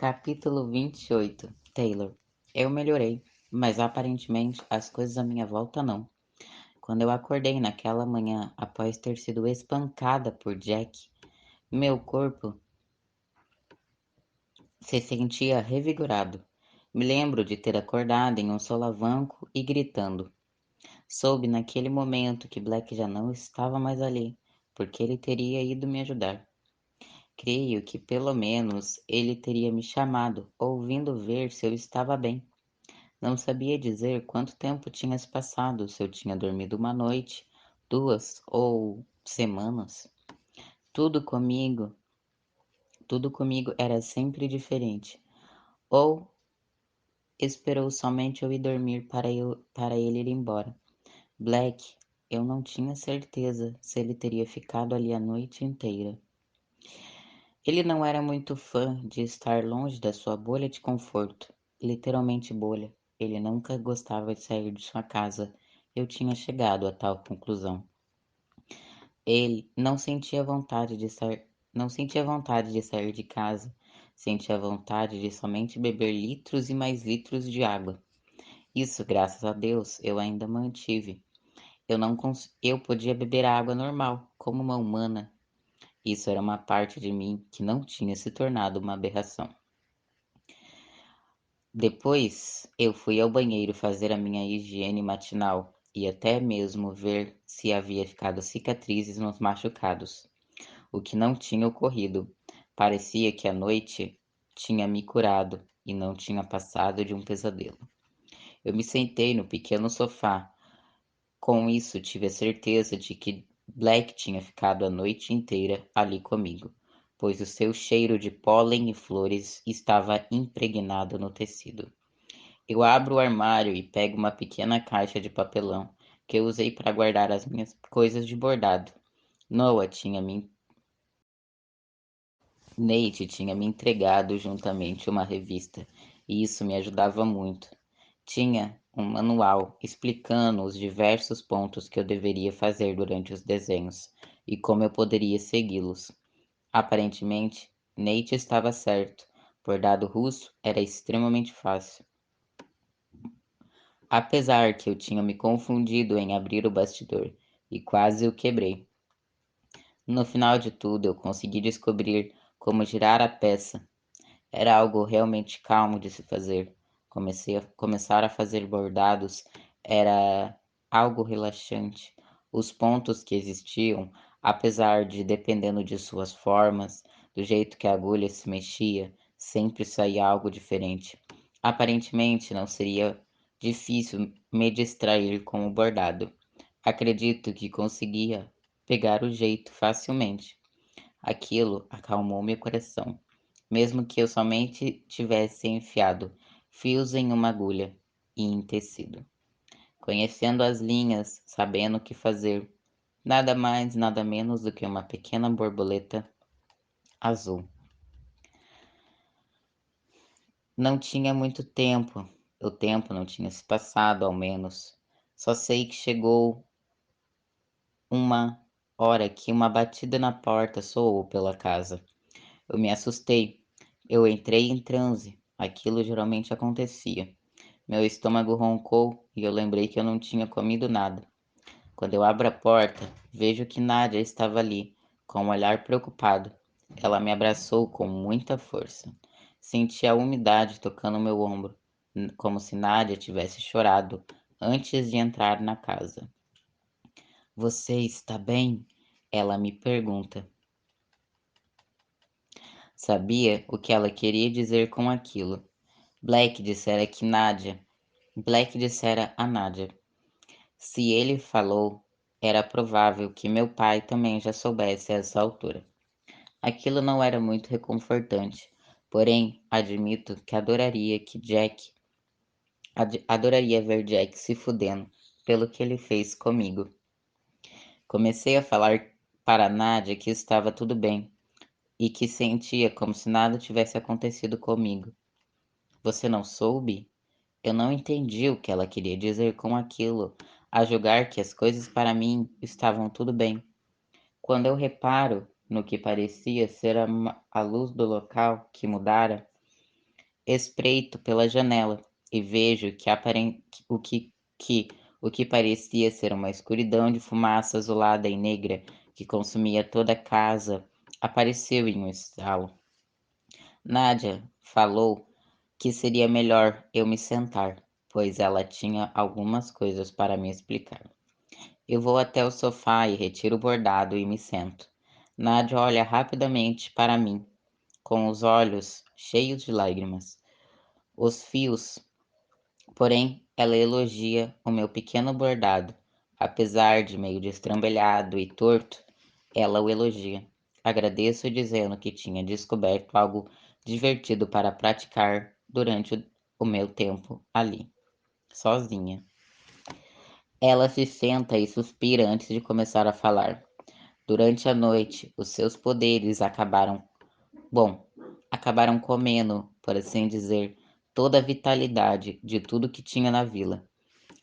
Capítulo 28. Taylor. Eu melhorei, mas aparentemente as coisas à minha volta não. Quando eu acordei naquela manhã após ter sido espancada por Jack, meu corpo se sentia revigorado. Me lembro de ter acordado em um solavanco e gritando. Soube naquele momento que Black já não estava mais ali, porque ele teria ido me ajudar. Creio que pelo menos ele teria me chamado, ouvindo ver se eu estava bem. Não sabia dizer quanto tempo tinha se passado, se eu tinha dormido uma noite, duas ou semanas. Tudo comigo, tudo comigo era sempre diferente. Ou esperou somente eu ir dormir para ele ir embora. Black, eu não tinha certeza se ele teria ficado ali a noite inteira. Ele não era muito fã de estar longe da sua bolha de conforto, literalmente bolha. Ele nunca gostava de sair de sua casa. Eu tinha chegado a tal conclusão. Ele não sentia vontade de sair de casa. Sentia vontade de somente beber litros e mais litros de água. Isso, graças a Deus, eu ainda mantive. Eu podia beber água normal, como uma humana. Isso era uma parte de mim que não tinha se tornado uma aberração. Depois, eu fui ao banheiro fazer a minha higiene matinal e até mesmo ver se havia ficado cicatrizes nos machucados, o que não tinha ocorrido. Parecia que a noite tinha me curado e não tinha passado de um pesadelo. Eu me sentei no pequeno sofá. Com isso, tive a certeza de que Black tinha ficado a noite inteira ali comigo, pois o seu cheiro de pólen e flores estava impregnado no tecido. Eu abro o armário e pego uma pequena caixa de papelão que eu usei para guardar as minhas coisas de bordado. Noah tinha me Nate tinha me entregado juntamente uma revista, e isso me ajudava muito. Tinha um manual explicando os diversos pontos que eu deveria fazer durante os desenhos e como eu poderia segui-los. Aparentemente, Nate estava certo. Bordado russo era extremamente fácil. Apesar que eu tinha me confundido em abrir o bastidor e quase o quebrei. No final de tudo, eu consegui descobrir como girar a peça. Era algo realmente calmo de se fazer. Começar a fazer bordados era algo relaxante. Os pontos que existiam, apesar de dependendo de suas formas, do jeito que a agulha se mexia, sempre saía algo diferente. Aparentemente não seria difícil me distrair com o bordado. Acredito que conseguia pegar o jeito facilmente. Aquilo acalmou meu coração, mesmo que eu somente tivesse enfiado fios em uma agulha e em tecido. Conhecendo as linhas, sabendo o que fazer, nada mais, nada menos do que uma pequena borboleta azul. Não tinha muito tempo, o tempo não tinha se passado, ao menos. Só sei que chegou uma hora que uma batida na porta soou pela casa. Eu me assustei. Eu entrei em transe. Aquilo geralmente acontecia. Meu estômago roncou e eu lembrei que eu não tinha comido nada. Quando eu abro a porta, vejo que Nádia estava ali, com um olhar preocupado. Ela me abraçou com muita força. Senti a umidade tocando meu ombro, como se Nádia tivesse chorado antes de entrar na casa. Você está bem? Ela me pergunta. Sabia o que ela queria dizer com aquilo. Black dissera que Nádia. Black dissera a Nádia. Se ele falou, era provável que meu pai também já soubesse a essa altura. Aquilo não era muito reconfortante, porém admito que adoraria ver Jack se fudendo pelo que ele fez comigo. Comecei a falar para Nádia que estava tudo bem e que sentia como se nada tivesse acontecido comigo. Você não soube? Eu não entendi o que ela queria dizer com aquilo, a julgar que as coisas para mim estavam tudo bem. Quando eu reparo no que parecia ser a luz do local que mudara, Espreito pela janela e vejo o que o que parecia ser uma escuridão de fumaça azulada e negra que consumia toda a casa apareceu em um estalo. Nádia falou que seria melhor eu me sentar, pois ela tinha algumas coisas para me explicar. Eu vou até o sofá e retiro o bordado e me sento. Nádia olha rapidamente para mim, com os olhos cheios de lágrimas. Os fios, porém, ela elogia o meu pequeno bordado. Apesar de meio destrambelhado e torto, ela o elogia. Agradeço dizendo que tinha descoberto algo divertido para praticar durante o meu tempo ali, sozinha. Ela se senta e suspira antes de começar a falar. Durante a noite, os seus poderes bom, acabaram comendo, por assim dizer, toda a vitalidade de tudo que tinha na vila.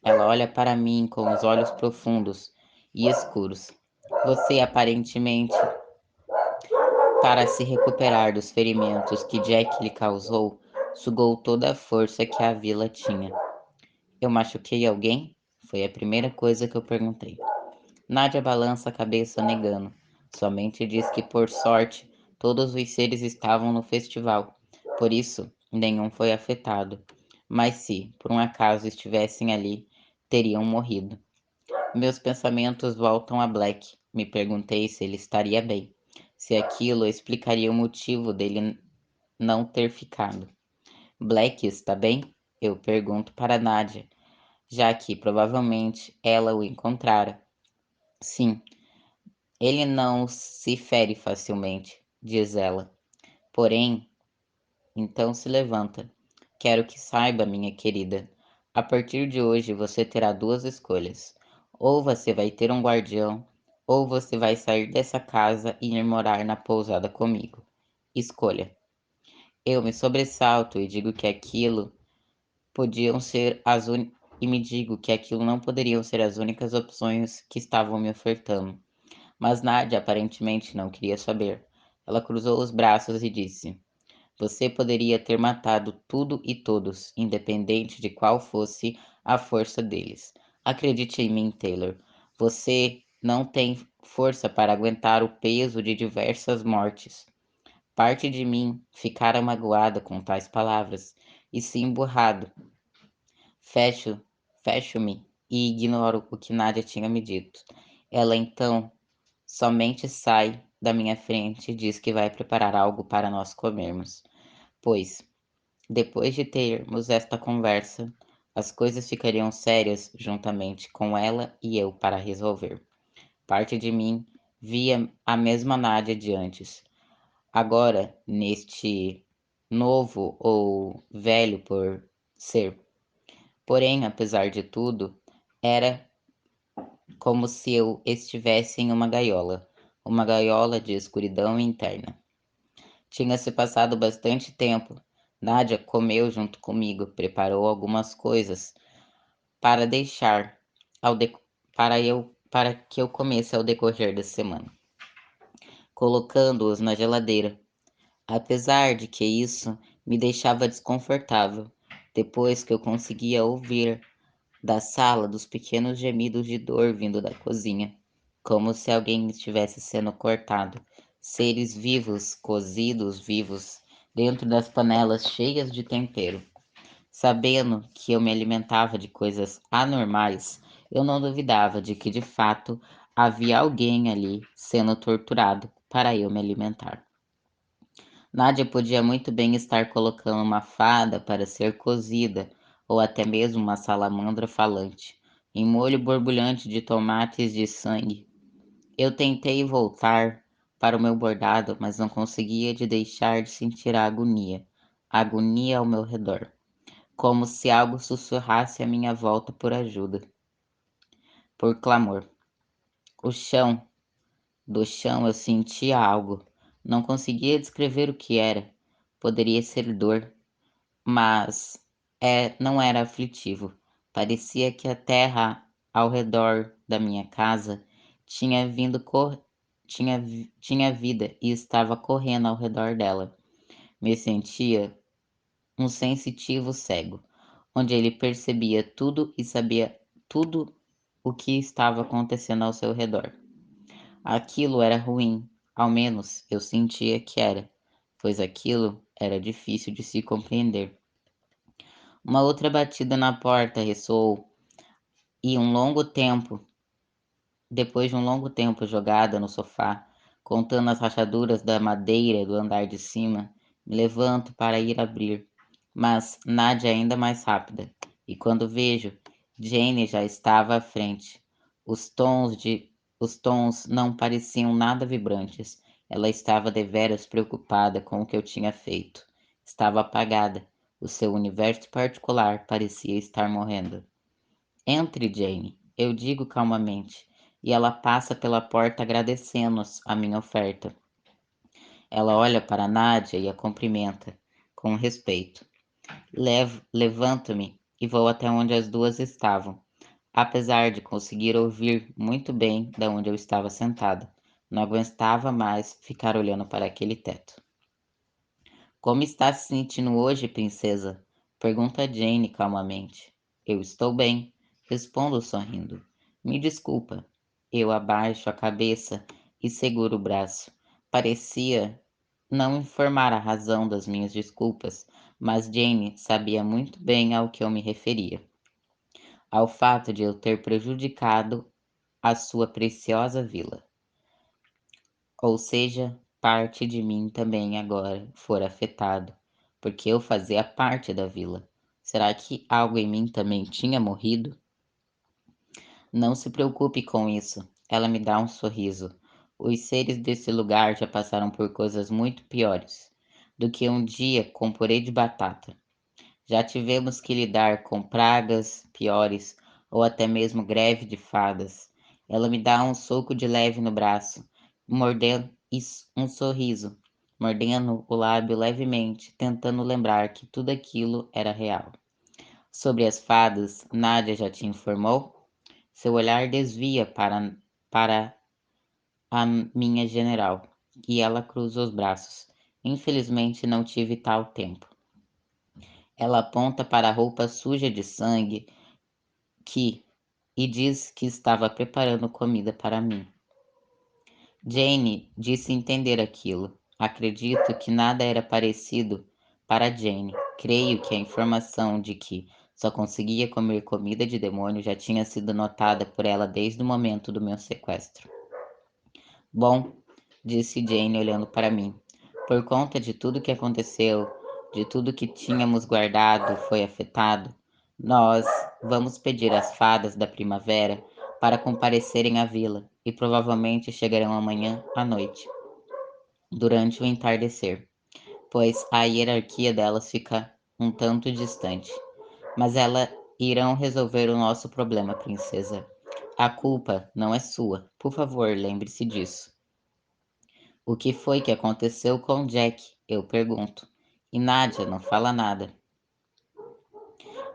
Ela olha para mim com os olhos profundos e escuros. Você aparentemente, para se recuperar dos ferimentos que Jack lhe causou, sugou toda a força que a vila tinha. Eu machuquei alguém? Foi a primeira coisa que eu perguntei. Nádia balança a cabeça negando. Somente diz que, por sorte, todos os seres estavam no festival. Por isso, nenhum foi afetado. Mas se, por um acaso, estivessem ali, teriam morrido. Meus pensamentos voltam a Black. Me perguntei se ele estaria bem. Se aquilo explicaria o motivo dele não ter ficado. Black está bem? Eu pergunto para Nádia, já que provavelmente ela o encontrara. Sim, ele não se fere facilmente, diz ela. Porém, então se levanta. Quero que saiba, minha querida. A partir de hoje você terá duas escolhas. Ou você vai ter um guardião, ou você vai sair dessa casa e ir morar na pousada comigo. Escolha. Eu me sobressalto e digo que aquilo podiam ser as un... e me digo que aquilo não poderiam ser as únicas opções que estavam me ofertando. Mas Nadia aparentemente não queria saber. Ela cruzou os braços e disse: Você poderia ter matado tudo e todos, independente de qual fosse a força deles. Acredite em mim, Taylor. Você não tem força para aguentar o peso de diversas mortes. Parte de mim ficara magoada com tais palavras e se emburrado. Fecho, fecho-me e ignoro o que Nadia tinha me dito. Ela então somente sai da minha frente e diz que vai preparar algo para nós comermos. Pois, depois de termos esta conversa, as coisas ficariam sérias juntamente com ela e eu para resolver. Parte de mim via a mesma Nádia de antes. Agora, neste novo ou velho por ser. Porém, apesar de tudo, era como se eu estivesse em uma gaiola de escuridão interna. Tinha se passado bastante tempo. Nádia comeu junto comigo, preparou algumas coisas para deixar ao de... para que eu comesse ao decorrer da semana, colocando-os na geladeira. Apesar de que isso me deixava desconfortável, depois que eu conseguia ouvir da sala dos pequenos gemidos de dor vindo da cozinha, como se alguém estivesse sendo cortado. Seres vivos, cozidos vivos, dentro das panelas cheias de tempero. Sabendo que eu me alimentava de coisas anormais, eu não duvidava de que de fato havia alguém ali sendo torturado para eu me alimentar. Nádia podia muito bem estar colocando uma fada para ser cozida, ou até mesmo uma salamandra falante, em molho borbulhante de tomates de sangue. Eu tentei voltar para o meu bordado, mas não conseguia de deixar de sentir a agonia ao meu redor, como se algo sussurrasse à minha volta por ajuda, por clamor. O chão, do chão eu sentia algo. Não conseguia descrever o que era. Poderia ser dor, mas não era aflitivo. Parecia que a terra ao redor da minha casa tinha vindo tinha vida e estava correndo ao redor dela. Me sentia um sensitivo cego, onde ele percebia tudo e sabia tudo o que estava acontecendo ao seu redor. Aquilo era ruim, ao menos eu sentia que era, pois aquilo era difícil de se compreender. Uma outra batida na porta ressoou, e depois de um longo tempo jogada no sofá, contando as rachaduras da madeira do andar de cima, me levanto para ir abrir, mas Nádia ainda mais rápida, e quando vejo, Jane já estava à frente. Os tons de os tons não pareciam nada vibrantes. Ela estava deveras preocupada com o que eu tinha feito. Estava apagada. O seu universo particular parecia estar morrendo. Entre, Jane, eu digo calmamente, e ela passa pela porta agradecendo-nos a minha oferta. Ela olha para Nádia e a cumprimenta, com respeito. Levanto-me e vou até onde as duas estavam, apesar de conseguir ouvir muito bem de onde eu estava sentada. Não aguentava mais ficar olhando para aquele teto. Como está se sentindo hoje, princesa? Pergunta Jane calmamente. Eu estou bem, respondo sorrindo. Me desculpa. Eu abaixo a cabeça e seguro o braço. Parecia não informar a razão das minhas desculpas, mas Jane sabia muito bem ao que eu me referia. Ao fato de eu ter prejudicado a sua preciosa vila. Ou seja, parte de mim também agora fora afetado, porque eu fazia parte da vila. Será que algo em mim também tinha morrido? Não se preocupe com isso. Ela me dá um sorriso. Os seres desse lugar já passaram por coisas muito piores do que um dia com purê de batata. Já tivemos que lidar com pragas piores ou até mesmo greve de fadas. Ela me dá um soco de leve no braço, mordendo um sorriso, mordendo o lábio levemente, tentando lembrar que tudo aquilo era real. Sobre as fadas, Nádia já te informou? Seu olhar desvia para a minha general, e ela cruza os braços. Infelizmente não tive tal tempo. Ela aponta para a roupa suja de sangue que e diz que estava preparando comida para mim. Jane disse entender aquilo. Acredito que nada era parecido para Jane. Creio que a informação de que só conseguia comer comida de demônio já tinha sido notada por ela desde o momento do meu sequestro. Bom, disse Jane olhando para mim, por conta de tudo que aconteceu, de tudo que tínhamos guardado foi afetado, nós vamos pedir às fadas da primavera para comparecerem à vila e provavelmente chegarão amanhã à noite, durante o entardecer, pois a hierarquia delas fica um tanto distante. Mas elas irão resolver o nosso problema, princesa. A culpa não é sua. Por favor, lembre-se disso. O que foi que aconteceu com Jack? Eu pergunto. E Nádia não fala nada.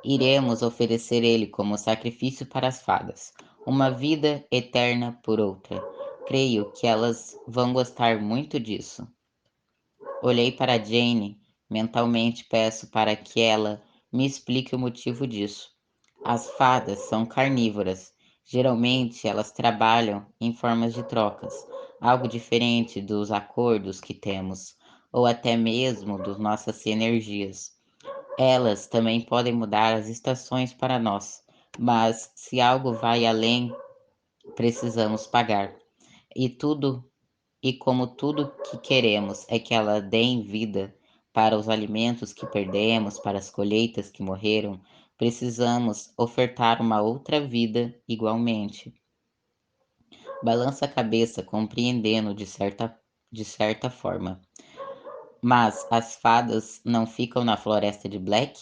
Iremos oferecer ele como sacrifício para as fadas, uma vida eterna por outra. Creio que elas vão gostar muito disso. Olhei para Jane, mentalmente peço para que ela me explique o motivo disso. As fadas são carnívoras. Geralmente elas trabalham em formas de trocas, algo diferente dos acordos que temos, ou até mesmo das nossas energias. Elas também podem mudar as estações para nós, mas se algo vai além, precisamos pagar. E tudo e como tudo que queremos é que ela dê vida para os alimentos que perdemos, para as colheitas que morreram, precisamos ofertar uma outra vida igualmente. Balança a cabeça, compreendendo de certa forma. Mas as fadas não ficam na floresta de Black?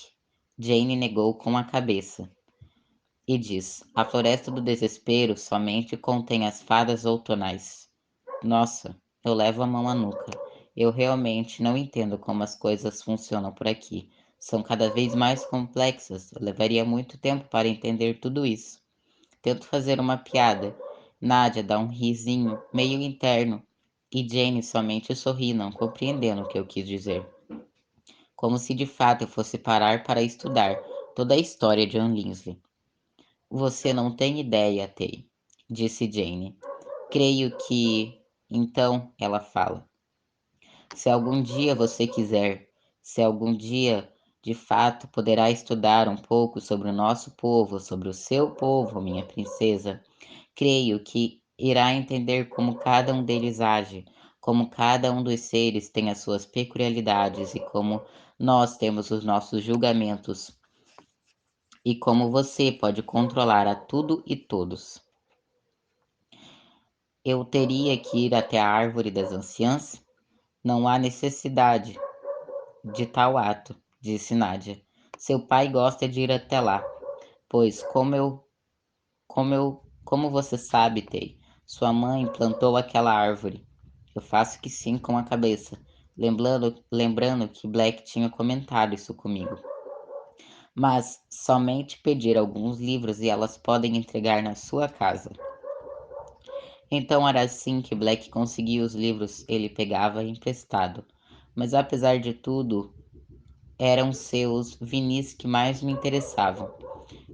Jane negou com a cabeça e diz: A floresta do desespero somente contém as fadas outonais. Nossa, eu levo a mão à nuca. Eu realmente não entendo como as coisas funcionam por aqui. São cada vez mais complexas. Levaria muito tempo para entender tudo isso. Tento fazer uma piada. Nádia dá um risinho meio interno e Jane somente sorri, não compreendendo o que eu quis dizer. como se de fato eu fosse parar para estudar toda a história de Anne Linsley. Você não tem ideia, Tay, disse Jane. Creio que. Então, ela fala. Se algum dia você quiser, se algum dia de fato poderá estudar um pouco sobre o nosso povo, sobre o seu povo, minha princesa, creio que irá entender como cada um deles age, como cada um dos seres tem as suas peculiaridades e como nós temos os nossos julgamentos e como você pode controlar a tudo e todos. Eu teria que ir até a árvore das anciãs? Não há necessidade de tal ato, disse Nádia. Seu pai gosta de ir até lá, pois como você sabe, Tei, sua mãe plantou aquela árvore. Eu faço que sim com a cabeça, lembrando que Black tinha comentado isso comigo. Mas somente pedir alguns livros e elas podem entregar na sua casa. Então era assim que Black conseguia os livros, ele pegava emprestado. Mas apesar de tudo, eram seus vinis que mais me interessavam.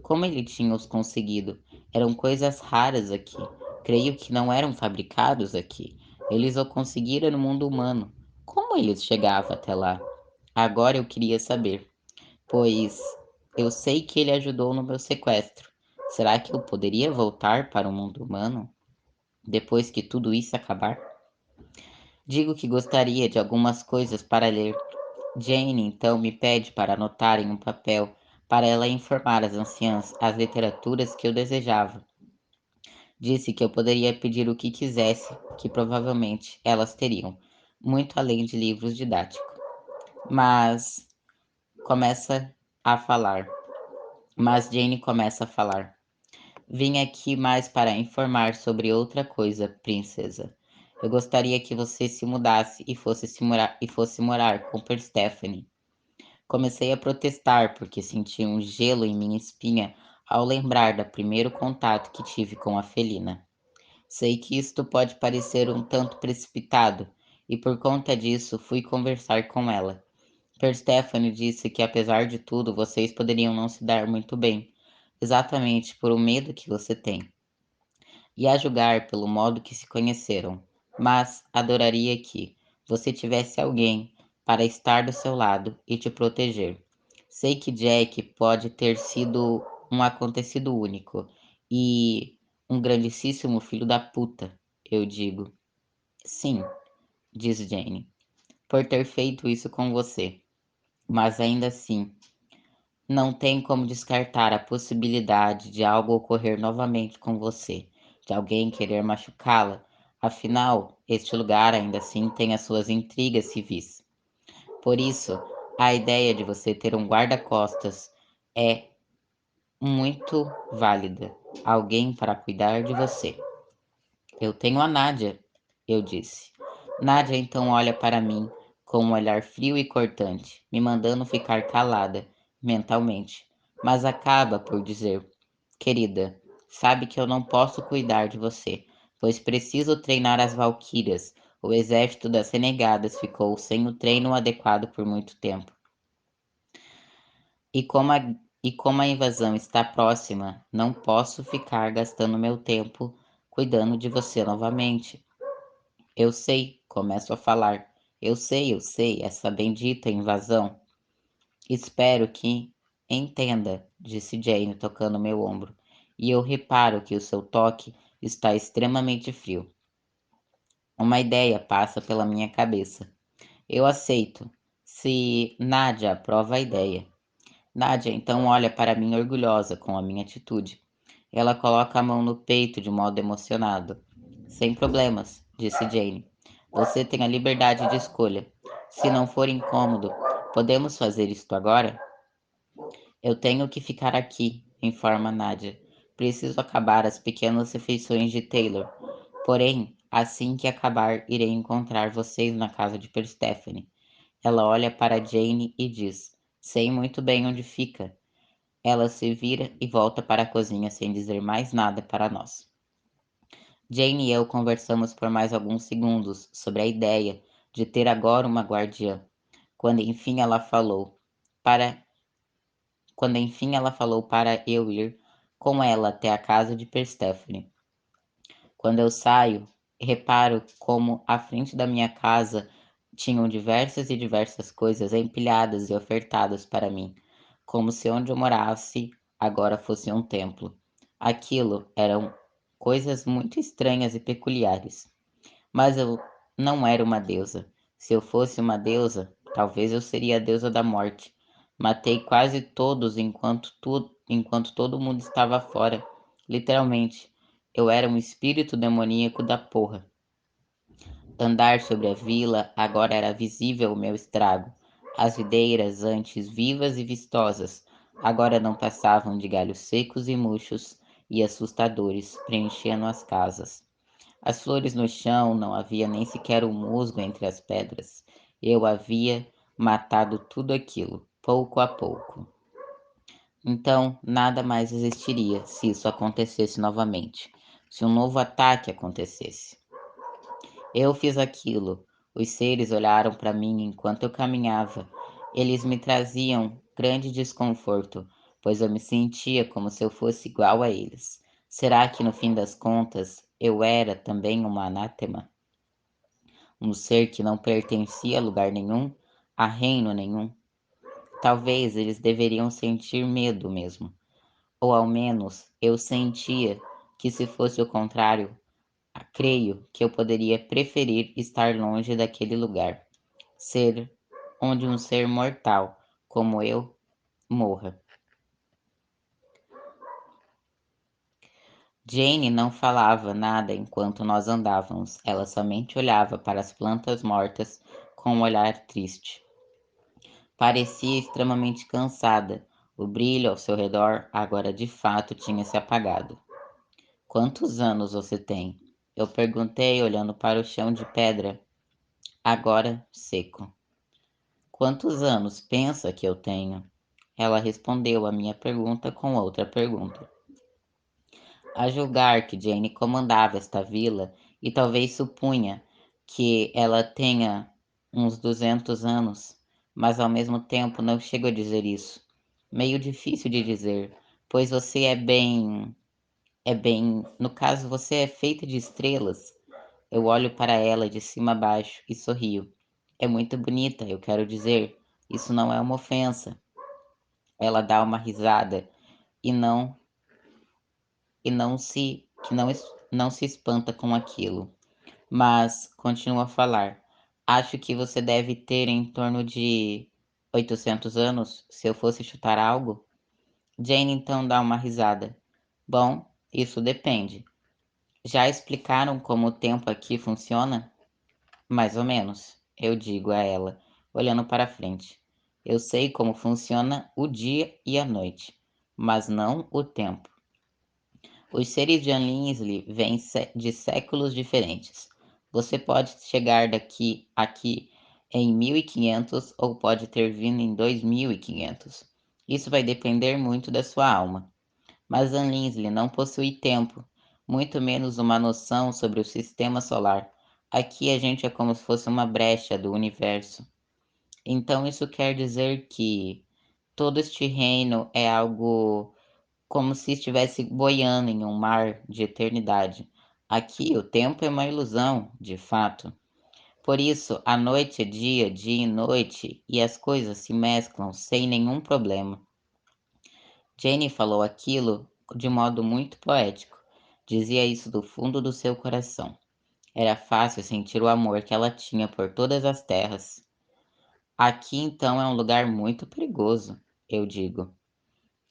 Como ele tinha os conseguido? Eram coisas raras aqui. Creio que não eram fabricados aqui. Eles o conseguiram no mundo humano. Como eles chegavam até lá? Agora eu queria saber, pois eu sei que ele ajudou no meu sequestro. Será que eu poderia voltar para o mundo humano depois que tudo isso acabar? Digo que gostaria de algumas coisas para ler. Jane então me pede para anotar em um papel para ela informar as anciãs as literaturas que eu desejava. Disse que eu poderia pedir o que quisesse, que provavelmente elas teriam, muito além de livros didáticos. Mas começa a falar. Mas Jane começa a falar. Vim aqui mais para informar sobre outra coisa, princesa. Eu gostaria que você se mudasse e fosse morar com Persephone. Comecei a protestar porque senti um gelo em minha espinha ao lembrar do primeiro contato que tive com a felina. Sei que isto pode parecer um tanto precipitado, e por conta disso fui conversar com ela. Persephone disse que apesar de tudo vocês poderiam não se dar muito bem, exatamente por o medo que você tem e a julgar pelo modo que se conheceram, mas adoraria que você tivesse alguém para estar do seu lado e te proteger. Sei que Jack pode ter sido um acontecido único e um grandíssimo filho da puta, eu digo. Sim, diz Jane, por ter feito isso com você. Mas ainda assim, não tem como descartar a possibilidade de algo ocorrer novamente com você, de alguém querer machucá-la. Afinal, este lugar ainda assim tem as suas intrigas civis. Por isso, a ideia de você ter um guarda-costas é muito válida. Alguém para cuidar de você. Eu tenho a Nádia, eu disse. Nádia então olha para mim com um olhar frio e cortante, me mandando ficar calada, mentalmente, mas acaba por dizer: Querida, sabe que eu não posso cuidar de você, pois preciso treinar as valquírias. O exército das renegadas ficou sem o treino adequado por muito tempo. E como a, e como a invasão está próxima, não posso ficar gastando meu tempo cuidando de você novamente. Eu sei, começo a falar. Eu sei, essa bendita invasão. Espero que entenda, disse Jane, tocando meu ombro. E eu reparo que o seu toque está extremamente frio. Uma ideia passa pela minha cabeça. Eu aceito, se Nadia aprova a ideia. Nadia então olha para mim orgulhosa com a minha atitude. Ela coloca a mão no peito de modo emocionado. Sem problemas, disse Jane. Você tem a liberdade de escolha. Se não for incômodo, podemos fazer isto agora? Eu tenho que ficar aqui, informa Nadia. Preciso acabar as pequenas refeições de Taylor. Porém, assim que acabar, irei encontrar vocês na casa de Persephone. Ela olha para Jane e diz: Sei muito bem onde fica. Ela se vira e volta para a cozinha sem dizer mais nada para nós. Jane e eu conversamos por mais alguns segundos sobre a ideia de ter agora uma guardiã. Quando enfim ela falou para quando enfim ela falou para eu ir com ela até a casa de Perséfone. Quando eu saio, reparo como à frente da minha casa tinham diversas coisas empilhadas e ofertadas para mim, como se onde eu morasse agora fosse um templo. Aquilo eram coisas muito estranhas e peculiares. Mas eu não era uma deusa. Se eu fosse uma deusa, talvez eu seria a deusa da morte. Matei quase todos enquanto todo mundo estava fora. Literalmente, eu era um espírito demoníaco da porra. Andar sobre a vila agora era visível o meu estrago. As videiras, antes vivas e vistosas, agora não passavam de galhos secos e murchos e assustadores, preenchendo as casas. As flores no chão, não havia nem sequer um musgo entre as pedras. Eu havia matado tudo aquilo, pouco a pouco. Então, nada mais existiria se isso acontecesse novamente, se um novo ataque acontecesse. Eu fiz aquilo. Os seres olharam para mim enquanto eu caminhava. Eles me traziam grande desconforto, pois eu me sentia como se eu fosse igual a eles. Será que no fim das contas eu era também uma anátema? Um ser que não pertencia a lugar nenhum, a reino nenhum? Talvez eles deveriam sentir medo mesmo. Ou ao menos eu sentia que se fosse o contrário, creio que eu poderia preferir estar longe daquele lugar, ser onde um ser mortal como eu morra. Jane não falava nada enquanto nós andávamos, ela somente olhava para as plantas mortas com um olhar triste. Parecia extremamente cansada. O brilho ao seu redor agora de fato tinha se apagado. Quantos anos você tem? Eu perguntei, olhando para o chão de pedra, agora seco. Quantos anos pensa que eu tenho? Ela respondeu a minha pergunta com outra pergunta. A julgar que Jane comandava esta vila e talvez supunha que ela tenha uns 200 anos, mas ao mesmo tempo não chego a dizer isso. Meio difícil de dizer, pois você no caso você é feita de estrelas. Eu olho para ela de cima a baixo e sorrio. É muito bonita, eu quero dizer. Isso não é uma ofensa. Ela dá uma risada e não se espanta com aquilo, mas continua a falar. Acho que você deve ter em torno de 800 anos, se eu fosse chutar algo. Jane então dá uma risada. Bom, isso depende. Já explicaram como o tempo aqui funciona? Mais ou menos, eu digo a ela, olhando para frente. Eu sei como funciona o dia e a noite, mas não o tempo. Os seres de Anlinsley vêm de séculos diferentes. Você pode chegar daqui aqui em 1500 ou pode ter vindo em 2500. Isso vai depender muito da sua alma. Mas Anlinsley não possui tempo, muito menos uma noção sobre o sistema solar. Aqui a gente é como se fosse uma brecha do universo. Então isso quer dizer que todo este reino é algo como se estivesse boiando em um mar de eternidade. Aqui o tempo é uma ilusão, de fato. Por isso, a noite é dia, dia e noite, e as coisas se mesclam sem nenhum problema. Jane falou aquilo de modo muito poético. Dizia isso do fundo do seu coração. Era fácil sentir o amor que ela tinha por todas as terras. Aqui então é um lugar muito perigoso, eu digo.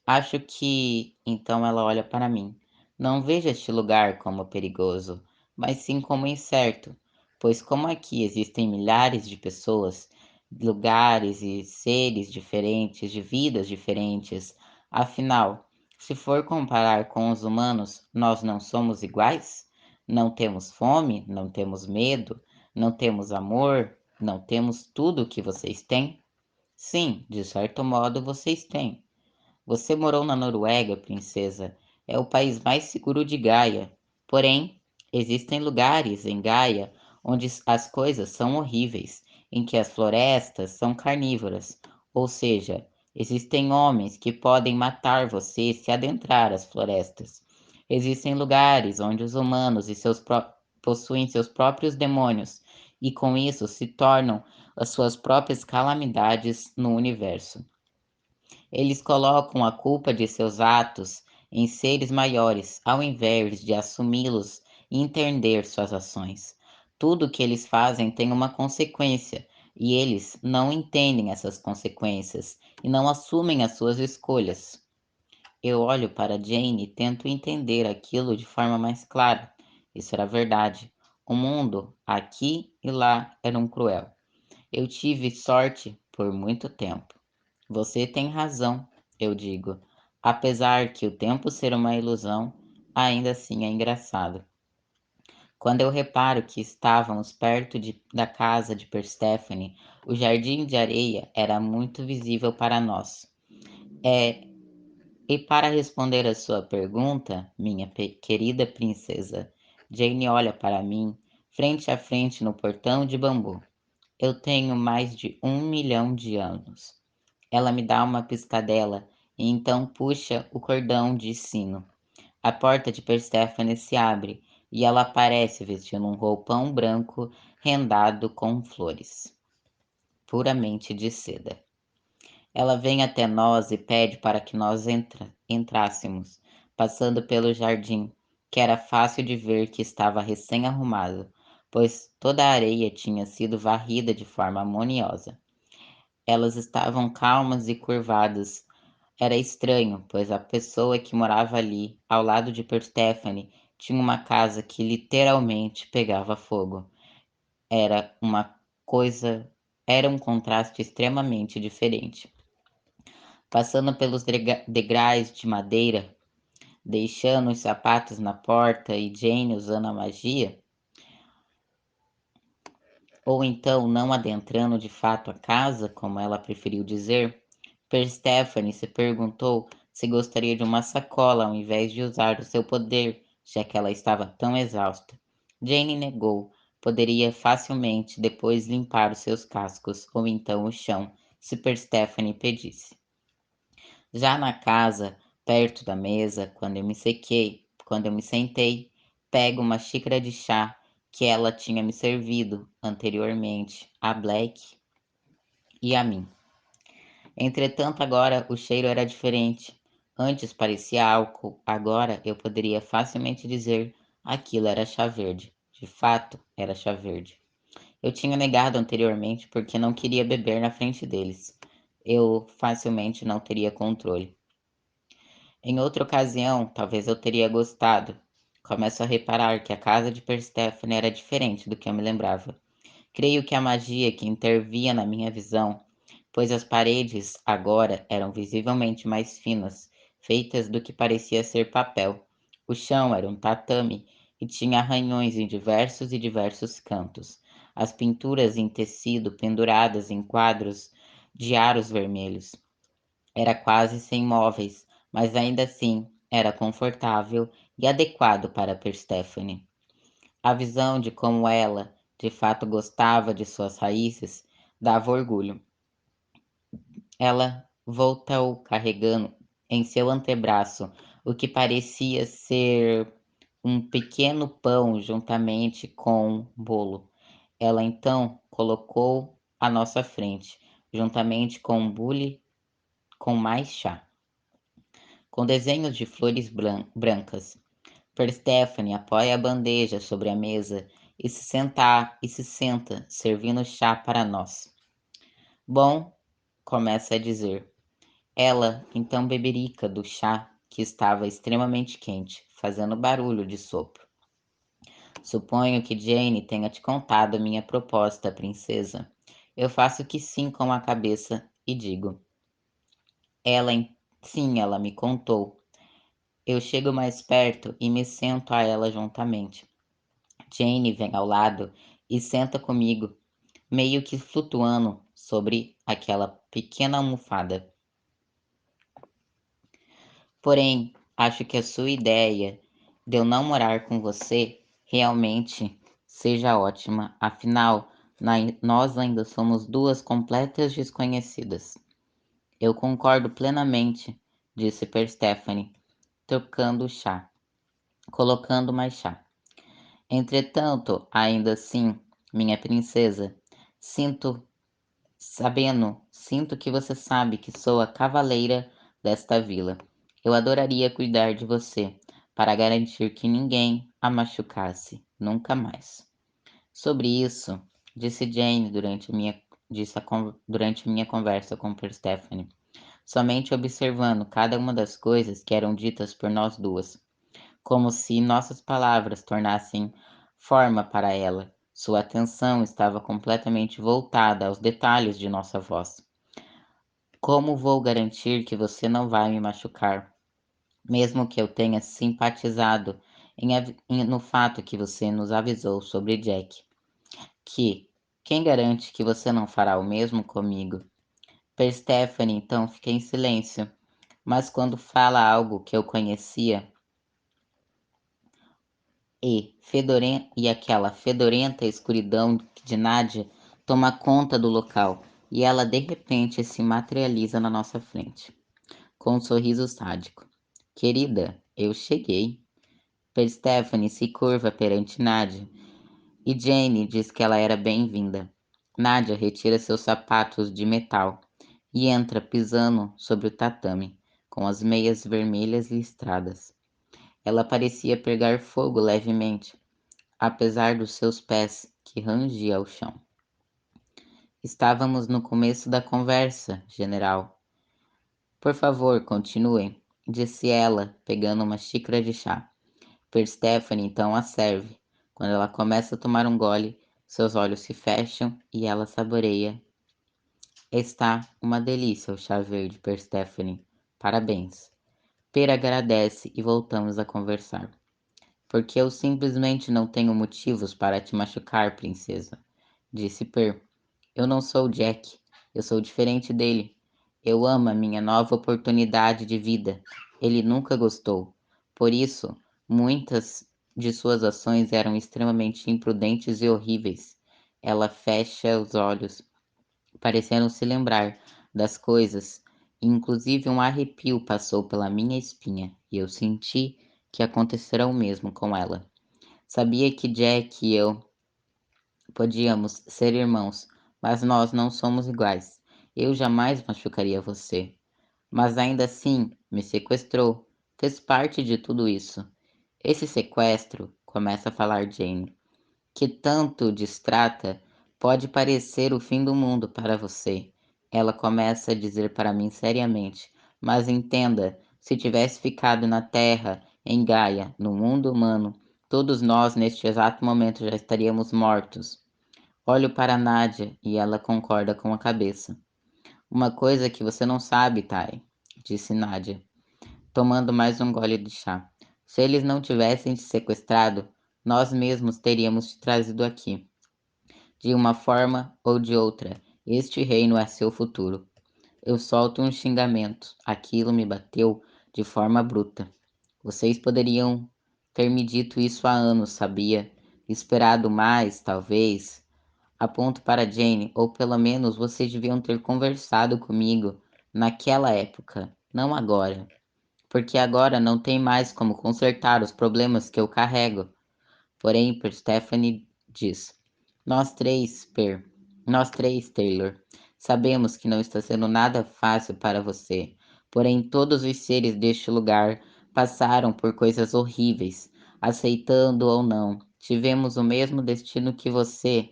Acho que então ela olha para mim. Não vejo este lugar como perigoso, mas sim como incerto, pois como aqui existem milhares de pessoas, lugares e seres diferentes, de vidas diferentes, afinal, se for comparar com os humanos, nós não somos iguais? Não temos fome, não temos medo, não temos amor, não temos tudo o que vocês têm? Sim, de certo modo vocês têm. Você morou na Noruega, princesa. É o país mais seguro de Gaia. Porém, existem lugares em Gaia onde as coisas são horríveis. em que as florestas são carnívoras, ou seja, existem homens que podem matar você se adentrar às florestas. Existem lugares onde os humanos possuem seus próprios demônios e com isso se tornam as suas próprias calamidades no universo. Eles colocam a culpa de seus atos em seres maiores, ao invés de assumi-los e entender suas ações. Tudo que eles fazem tem uma consequência, e eles não entendem essas consequências e não assumem as suas escolhas. Eu olho para Jane e tento entender aquilo de forma mais clara. Isso era verdade. O mundo, aqui e lá, era um cruel. Eu tive sorte por muito tempo. Você tem razão, eu digo. Apesar que o tempo ser uma ilusão, ainda assim é engraçado. Quando eu reparo que estávamos perto da casa de Perséfone, o jardim de areia era muito visível para nós. É, e para responder a sua pergunta, minha querida princesa, Jane olha para mim, frente a frente no portão de bambu. Eu tenho mais de 1 milhão de anos. Ela me dá uma piscadela e então puxa o cordão de sino. A porta de Perséfone se abre e ela aparece vestindo um roupão branco rendado com flores, puramente de seda. Ela vem até nós e pede para que nós entrássemos, passando pelo jardim, que era fácil de ver que estava recém-arrumado, pois toda a areia tinha sido varrida de forma harmoniosa. Elas estavam calmas e curvadas. Era estranho, pois a pessoa que morava ali, ao lado de Perséfone, tinha uma casa que literalmente pegava fogo. Era uma coisa, era um contraste extremamente diferente. Passando pelos degraus de madeira, deixando os sapatos na porta e Jane usando a magia, ou então não adentrando de fato a casa, como ela preferiu dizer, Perséfone se perguntou se gostaria de uma sacola ao invés de usar o seu poder, já que ela estava tão exausta. Jane negou. Poderia facilmente depois limpar os seus cascos ou então o chão, se Perséfone pedisse. Já na casa, perto da mesa, quando eu me sentei, pego uma xícara de chá que ela tinha me servido anteriormente, a Black e a mim. Entretanto, agora o cheiro era diferente. Antes parecia álcool, agora eu poderia facilmente dizer aquilo era chá verde. De fato, era chá verde. Eu tinha negado anteriormente porque não queria beber na frente deles. Eu facilmente não teria controle. Em outra ocasião, talvez eu teria gostado. Começo a reparar que a casa de Perséfone era diferente do que eu me lembrava. Creio que a magia que intervia na minha visão, pois as paredes agora eram visivelmente mais finas, feitas do que parecia ser papel. O chão era um tatame e tinha arranhões em diversos cantos. As pinturas em tecido penduradas em quadros de aros vermelhos. Era quase sem móveis, mas ainda assim era confortável e adequado para Perséfone. A visão de como ela, de fato, gostava de suas raízes dava orgulho. Ela voltou carregando em seu antebraço o que parecia ser um pequeno pão juntamente com um bolo. Ela então colocou à nossa frente, juntamente com um bule com mais chá, com desenhos de flores brancas. Perséfone apoia a bandeja sobre a mesa e se senta, servindo chá para nós. Bom, começa a dizer. Ela então beberica do chá, que estava extremamente quente, fazendo barulho de sopro. Suponho que Jane tenha te contado minha proposta, princesa. Eu faço que sim com a cabeça e digo. Ela, sim, ela me contou. Eu chego mais perto e me sento a ela juntamente. Jane vem ao lado e senta comigo, meio que flutuando sobre aquela pequena almofada. Porém, acho que a sua ideia de eu não morar com você realmente seja ótima. Afinal, Nós ainda somos duas completas desconhecidas. Eu concordo plenamente, disse Perséfone, trocando o chá, colocando mais chá. Entretanto, ainda assim, minha princesa, sinto, sinto que você sabe que sou a cavaleira desta vila. Eu adoraria cuidar de você, para garantir que ninguém a machucasse, nunca mais. Sobre isso, disse Jane durante minha conversa com Persephone, somente observando cada uma das coisas que eram ditas por nós duas, como se nossas palavras tornassem forma para ela. Sua atenção estava completamente voltada aos detalhes de nossa voz. Como vou garantir que você não vai me machucar, mesmo que eu tenha simpatizado no fato que você nos avisou sobre Jack? Que quem garante que você não fará o mesmo comigo? Perséfone então fica em silêncio, mas quando fala algo que eu conhecia, e aquela fedorenta escuridão de Nádia toma conta do local, e ela de repente se materializa na nossa frente, com um sorriso sádico. Querida, eu cheguei. Perséfone se curva perante Nádia, e Jane diz que ela era bem-vinda. Nádia retira seus sapatos de metal e entra pisando sobre o tatame, com as meias vermelhas listradas. Ela parecia pegar fogo levemente, apesar dos seus pés que rangia ao chão. Estávamos no começo da conversa, general. Por favor, continue, disse ela, pegando uma xícara de chá. Perséfone então a serve. Quando ela começa a tomar um gole, seus olhos se fecham e ela saboreia. Está uma delícia o chá verde, Perséfone. Parabéns. Per agradece e voltamos a conversar. Porque eu simplesmente não tenho motivos para te machucar, princesa, disse Per. Eu não sou Jack. Eu sou diferente dele. Eu amo a minha nova oportunidade de vida. Ele nunca gostou. Por isso, muitas de suas ações eram extremamente imprudentes e horríveis. Ela fecha os olhos, parecendo se lembrar das coisas, e inclusive um arrepio passou pela minha espinha, e eu senti que acontecerá o mesmo com ela. Sabia que Jack e eu podíamos ser irmãos, mas nós não somos iguais. Eu jamais machucaria você. Mas ainda assim, me sequestrou. Fez parte de tudo isso. Esse sequestro, começa a falar Jane, que tanto distrata, pode parecer o fim do mundo para você. Ela começa a dizer para mim seriamente, mas entenda, se tivesse ficado na Terra, em Gaia, no mundo humano, todos nós neste exato momento já estaríamos mortos. Olho para Nádia e ela concorda com a cabeça. Uma coisa que você não sabe, Tai, disse Nádia, tomando mais um gole de chá. Se eles não tivessem te sequestrado, nós mesmos teríamos te trazido aqui. De uma forma ou de outra, este reino é seu futuro. Eu solto um xingamento. Aquilo me bateu de forma bruta. Vocês poderiam ter me dito isso há anos, sabia? Esperado mais, talvez. Aponto para Jane, ou pelo menos vocês deviam ter conversado comigo naquela época, não agora. Porque agora não tem mais como consertar os problemas que eu carrego. Porém, Stephanie diz: Nós três, nós três, Taylor, sabemos que não está sendo nada fácil para você. Porém, todos os seres deste lugar passaram por coisas horríveis, aceitando ou não. Tivemos o mesmo destino que você.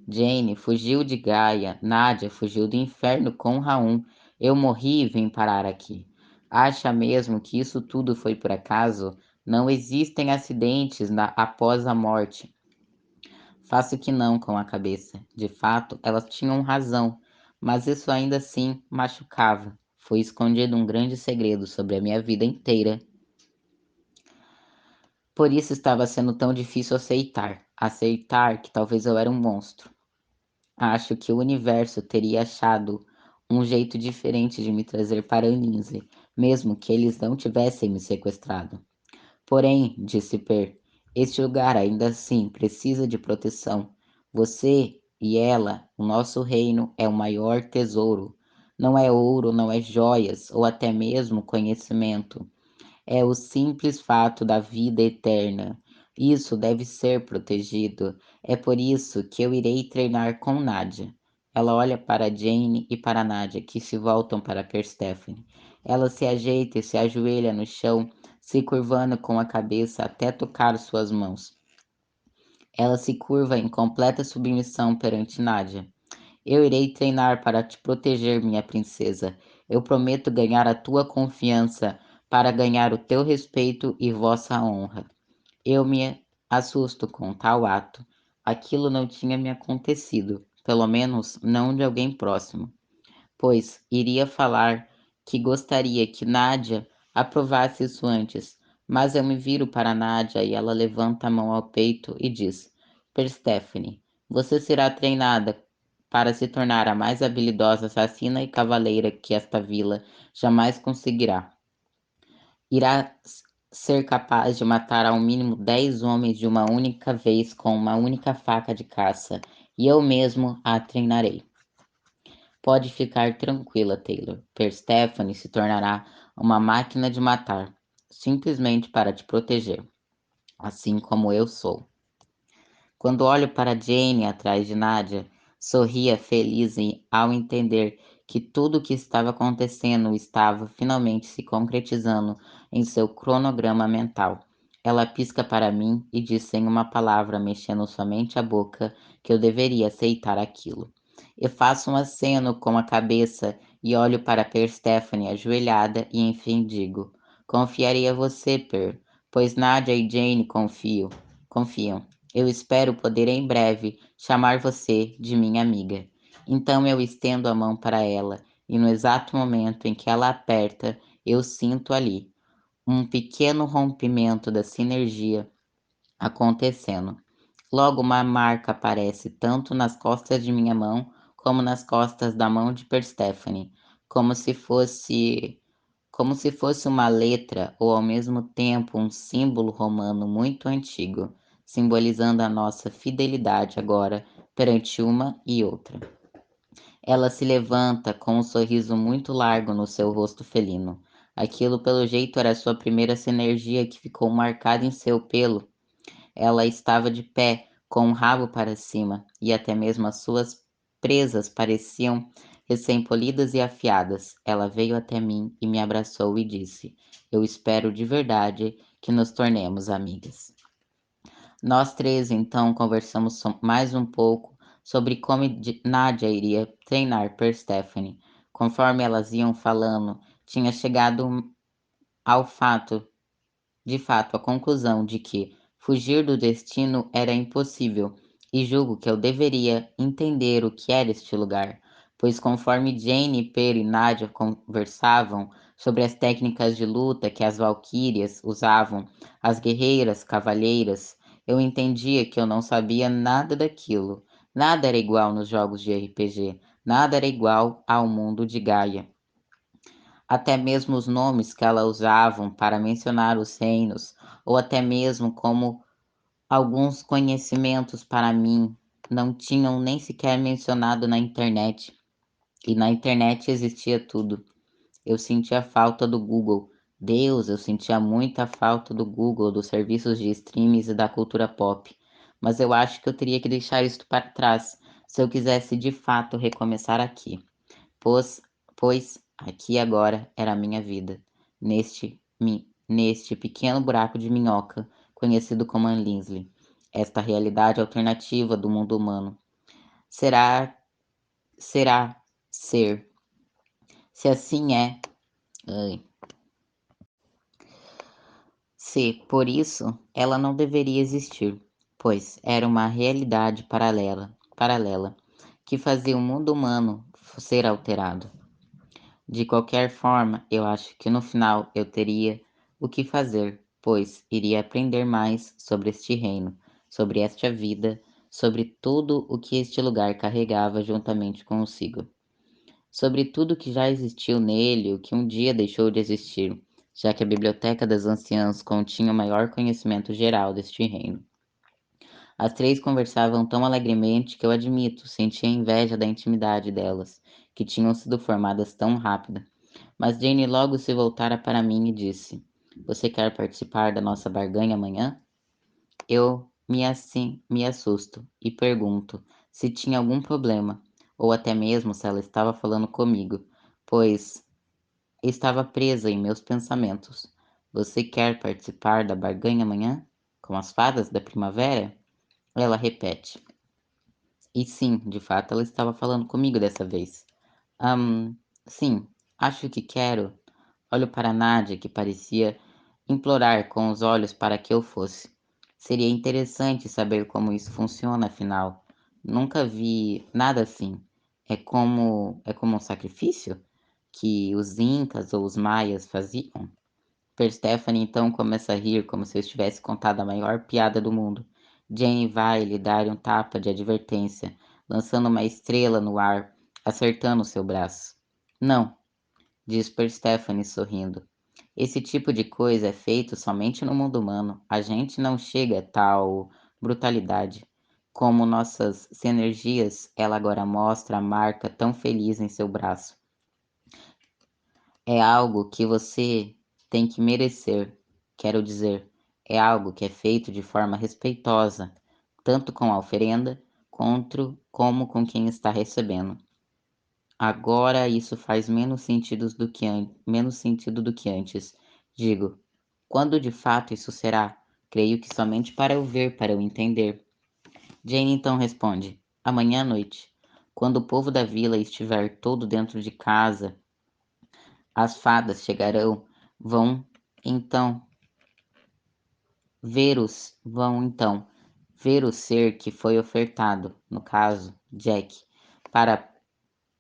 Jane fugiu de Gaia, Nadia fugiu do inferno com Raum. Eu morri e vim parar aqui. Acha mesmo que isso tudo foi por acaso? Não existem acidentes após a morte. Faço que não com a cabeça. De fato, elas tinham razão, mas isso ainda assim machucava. Foi escondido um grande segredo sobre a minha vida inteira. Por isso estava sendo tão difícil aceitar. Aceitar que talvez eu era um monstro. Acho que o universo teria achado um jeito diferente de me trazer para Lindsay, mesmo que eles não tivessem me sequestrado. Porém, disse Per, este lugar ainda assim precisa de proteção. Você e ela, o nosso reino, é o maior tesouro. Não é ouro, não é joias, ou até mesmo conhecimento. É o simples fato da vida eterna. Isso deve ser protegido. É por isso que eu irei treinar com Nadia. Ela olha para Jane e para Nadia, que se voltam para Persephone. Ela se ajeita e se ajoelha no chão, se curvando com a cabeça até tocar suas mãos. Ela se curva em completa submissão perante Nadia. Eu irei treinar para te proteger, minha princesa. Eu prometo ganhar a tua confiança para ganhar o teu respeito e vossa honra. Eu me assusto com tal ato. Aquilo não tinha me acontecido, pelo menos não de alguém próximo, pois iria falar que gostaria que Nádia aprovasse isso antes, mas eu me viro para Nádia e ela levanta a mão ao peito e diz: Perséfone, você será treinada para se tornar a mais habilidosa assassina e cavaleira que esta vila jamais conseguirá. Irá ser capaz de matar ao mínimo 10 homens de uma única vez com uma única faca de caça, e eu mesmo a treinarei. Pode ficar tranquila, Taylor. Persephone se tornará uma máquina de matar, simplesmente para te proteger, assim como eu sou. Quando olho para Jane atrás de Nadia, sorria feliz ao entender que tudo o que estava acontecendo estava finalmente se concretizando em seu cronograma mental. Ela pisca para mim e diz sem uma palavra, mexendo somente a boca, que eu deveria aceitar aquilo. Eu faço um aceno com a cabeça e olho para Persephone ajoelhada e enfim digo: Confiarei a você, Per, pois Nadia e Jane confiam. Eu espero poder em breve chamar você de minha amiga. Então eu estendo a mão para ela, e no exato momento em que ela aperta, eu sinto ali um pequeno rompimento da sinergia acontecendo. Logo uma marca aparece tanto nas costas de minha mão como nas costas da mão de Persephone, como se fosse como se fosse uma letra ou ao mesmo tempo um símbolo romano muito antigo, simbolizando a nossa fidelidade agora perante uma e outra. Ela se levanta com um sorriso muito largo no seu rosto felino. Aquilo, pelo jeito, era sua primeira sinergia que ficou marcada em seu pelo. Ela estava de pé, com o rabo para cima, e até mesmo as suas presas pareciam recém-polidas e afiadas. Ela veio até mim e me abraçou e disse: Eu espero de verdade que nos tornemos amigas. Nós três então conversamos mais um pouco sobre como Nádia iria treinar Persephone. Conforme elas iam falando, tinha chegado ao fato de fato a conclusão de que fugir do destino era impossível, e julgo que eu deveria entender o que era este lugar, pois conforme Jane, Per e Nadia conversavam sobre as técnicas de luta que as valquírias usavam, as guerreiras, cavalheiras, eu entendia que eu não sabia nada daquilo. Nada era igual nos jogos de RPG, nada era igual ao mundo de Gaia. Até mesmo os nomes que ela usavam para mencionar os reinos, ou até mesmo como alguns conhecimentos para mim não tinham nem sequer mencionado na internet. E na internet existia tudo. Eu sentia falta do Google. Deus, eu sentia muita falta do Google, dos serviços de streams e da cultura pop. Mas eu acho que eu teria que deixar isso para trás se eu quisesse de fato recomeçar aqui pois, pois aqui agora era a minha vida, neste pequeno buraco de minhoca, conhecido como Anlinsley, esta realidade alternativa do mundo humano. Será, será ser. Se assim é, ai, se por isso ela não deveria existir, pois era uma realidade paralela, que fazia o mundo humano ser alterado. De qualquer forma, eu acho que no final eu teria o que fazer, pois iria aprender mais sobre este reino, sobre esta vida, sobre tudo o que este lugar carregava juntamente consigo, sobre tudo que já existiu nele, o que um dia deixou de existir, já que a Biblioteca das Anciãs continha o maior conhecimento geral deste reino. As três conversavam tão alegremente que eu admito, sentia inveja da intimidade delas, que tinham sido formadas tão rápida. Mas Jane logo se voltara para mim e disse: Você quer participar da nossa barganha amanhã? Me assusto e pergunto se tinha algum problema, ou até mesmo se ela estava falando comigo, pois estava presa em meus pensamentos. Você quer participar da barganha amanhã? Com as fadas da primavera? Ela repete. E sim, de fato ela estava falando comigo dessa vez. Hum, sim, acho que quero. Olho para Nádia, que parecia implorar com os olhos para que eu fosse. Seria interessante saber como isso funciona, afinal. Nunca vi nada assim. É como um sacrifício que os incas ou os maias faziam? Persephone então começa a rir como se eu estivesse contado a maior piada do mundo. Jane vai lhe dar um tapa de advertência, lançando uma estrela no ar, acertando seu braço. Não, diz Persephone sorrindo. Esse tipo de coisa é feito somente no mundo humano. A gente não chega a tal brutalidade. Como nossas sinergias, ela agora mostra a marca tão feliz em seu braço. É algo que você tem que merecer. Quero dizer, é algo que é feito de forma respeitosa, tanto com a oferenda, como com quem está recebendo. Agora isso faz menos sentido do que antes. Digo, quando de fato isso será? Creio que somente para eu ver, para eu entender. Jane então responde: amanhã à noite, quando o povo da vila estiver todo dentro de casa, as fadas chegarão, vão então vão então ver o ser que foi ofertado, no caso, Jack, para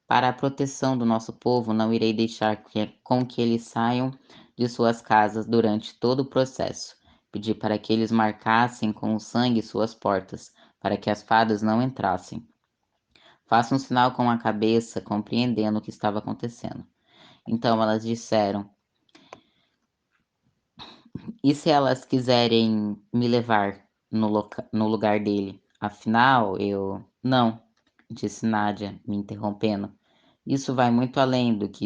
para a proteção do nosso povo, não irei deixar com que eles saiam de suas casas durante todo o processo. Pedi para que eles marcassem com o sangue suas portas, para que as fadas não entrassem. Faça um sinal com a cabeça, compreendendo o que estava acontecendo. Então elas disseram: E se elas quiserem me levar no lugar dele? Afinal, eu. Não, disse Nádia, me interrompendo. Isso vai muito além do que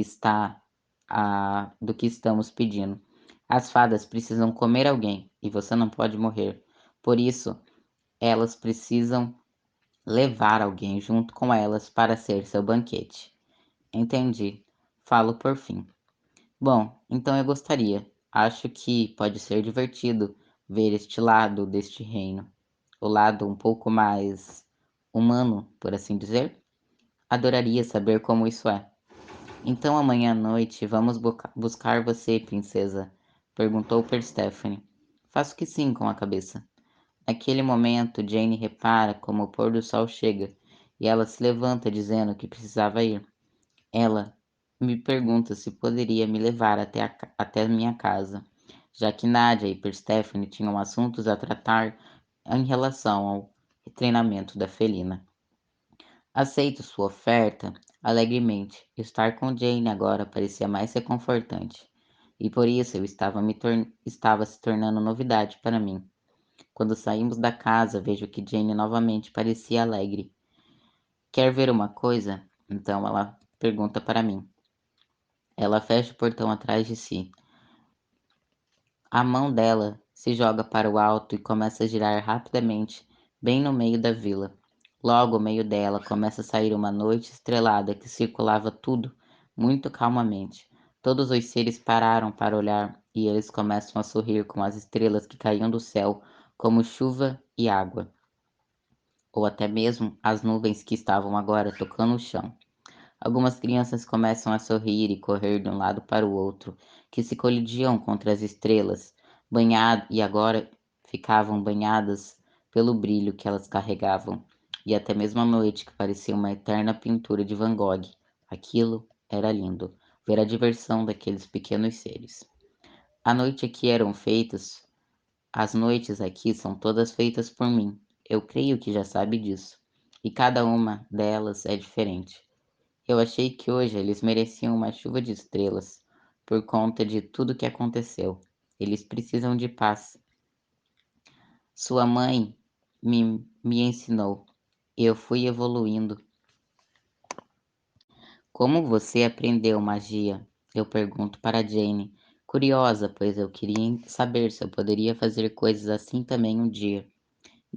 estamos pedindo. As fadas precisam comer alguém e você não pode morrer. Por isso, elas precisam levar alguém junto com elas para ser seu banquete. Entendi. Falo por fim. Bom, então eu gostaria. Acho que pode ser divertido ver este lado deste reino. O lado um pouco mais humano, por assim dizer. Adoraria saber como isso é. Então amanhã à noite vamos buscar você, princesa? Perguntou Persephone. Faço que sim com a cabeça. Naquele momento, Jane repara como o pôr do sol chega e ela se levanta dizendo que precisava ir. Ela me pergunta se poderia me levar até minha casa, já que Nadia e Persephone tinham assuntos a tratar em relação ao treinamento da felina. Aceito sua oferta alegremente. Estar com Jane agora parecia mais reconfortante, e por isso estava se tornando novidade para mim. Quando saímos da casa, vejo que Jane novamente parecia alegre. Quer ver uma coisa? Então ela pergunta para mim. Ela fecha o portão atrás de si. A mão dela se joga para o alto e começa a girar rapidamente, bem no meio da vila. Logo, ao meio dela, começa a sair uma noite estrelada que circulava tudo muito calmamente. Todos os seres pararam para olhar e eles começam a sorrir com as estrelas que caíam do céu, como chuva e água, ou até mesmo as nuvens que estavam agora tocando o chão. Algumas crianças começam a sorrir e correr de um lado para o outro, que se colidiam contra as estrelas, e agora ficavam banhadas pelo brilho que elas carregavam, e até mesmo a noite, que parecia uma eterna pintura de Van Gogh. Aquilo era lindo, ver a diversão daqueles pequenos seres. A noite aqui eram feitas, as noites aqui são todas feitas por mim. Eu creio que já sabe disso. E cada uma delas é diferente. Eu achei que hoje eles mereciam uma chuva de estrelas, por conta de tudo que aconteceu. Eles precisam de paz. Sua mãe me ensinou. Eu fui evoluindo. Como você aprendeu magia? Eu pergunto para Jane, curiosa, pois eu queria saber se eu poderia fazer coisas assim também um dia.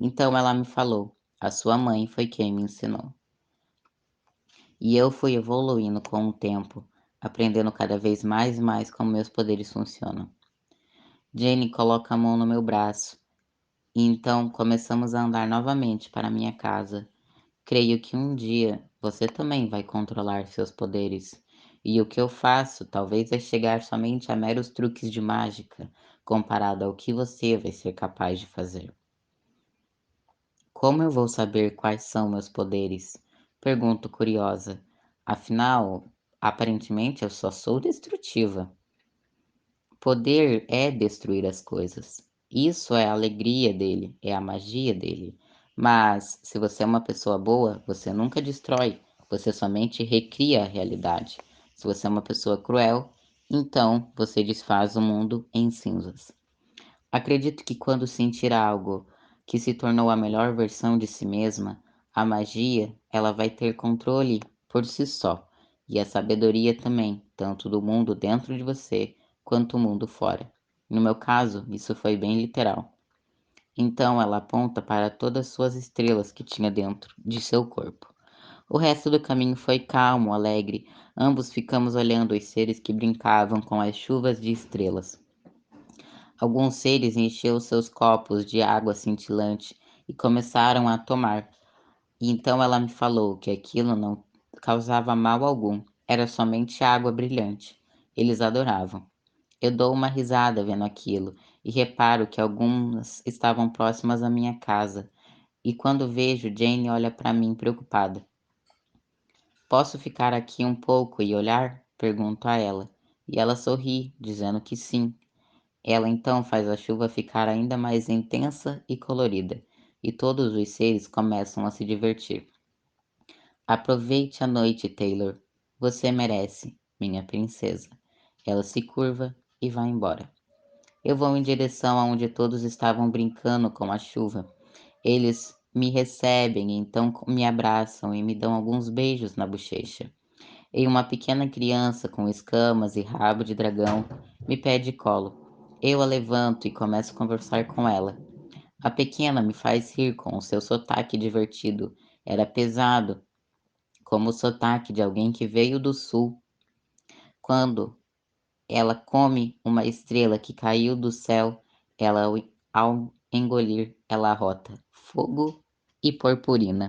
Então ela me falou: a sua mãe foi quem me ensinou. E eu fui evoluindo com o tempo, aprendendo cada vez mais e mais como meus poderes funcionam. Jane coloca a mão no meu braço, e então começamos a andar novamente para minha casa. Creio que um dia você também vai controlar seus poderes. E o que eu faço talvez é chegar somente a meros truques de mágica, comparado ao que você vai ser capaz de fazer. Como eu vou saber quais são meus poderes? Pergunto curiosa. Afinal, aparentemente eu só sou destrutiva. Poder é destruir as coisas. Isso é a alegria dele, é a magia dele. Mas se você é uma pessoa boa, você nunca destrói, você somente recria a realidade. Se você é uma pessoa cruel, então você desfaz o mundo em cinzas. Acredito que quando sentir algo que se tornou a melhor versão de si mesma, a magia, ela vai ter controle por si só, e a sabedoria também, tanto do mundo dentro de você quanto o mundo fora. No meu caso, isso foi bem literal. Então ela aponta para todas suas estrelas que tinha dentro de seu corpo. O resto do caminho foi calmo, alegre. Ambos ficamos olhando os seres que brincavam com as chuvas de estrelas. Alguns seres encheram seus copos de água cintilante e começaram a tomar. E então ela me falou que aquilo não causava mal algum, era somente água brilhante. Eles adoravam. Eu dou uma risada vendo aquilo e reparo que algumas estavam próximas à minha casa. E quando vejo, Jane olha para mim preocupada. Posso ficar aqui um pouco e olhar? Pergunto a ela. E ela sorri, dizendo que sim. Ela então faz a chuva ficar ainda mais intensa e colorida, e todos os seres começam a se divertir. Aproveite a noite, Taylor. Você merece, minha princesa. Ela se curva e vai embora. Eu vou em direção aonde todos estavam brincando com a chuva. Eles me recebem, então me abraçam e me dão alguns beijos na bochecha. E uma pequena criança com escamas e rabo de dragão me pede colo. Eu a levanto e começo a conversar com ela. A pequena me faz rir com o seu sotaque divertido. Era pesado, como o sotaque de alguém que veio do sul. Quando ela come uma estrela que caiu do céu, ela, ao engolir, ela rota fogo e purpurina.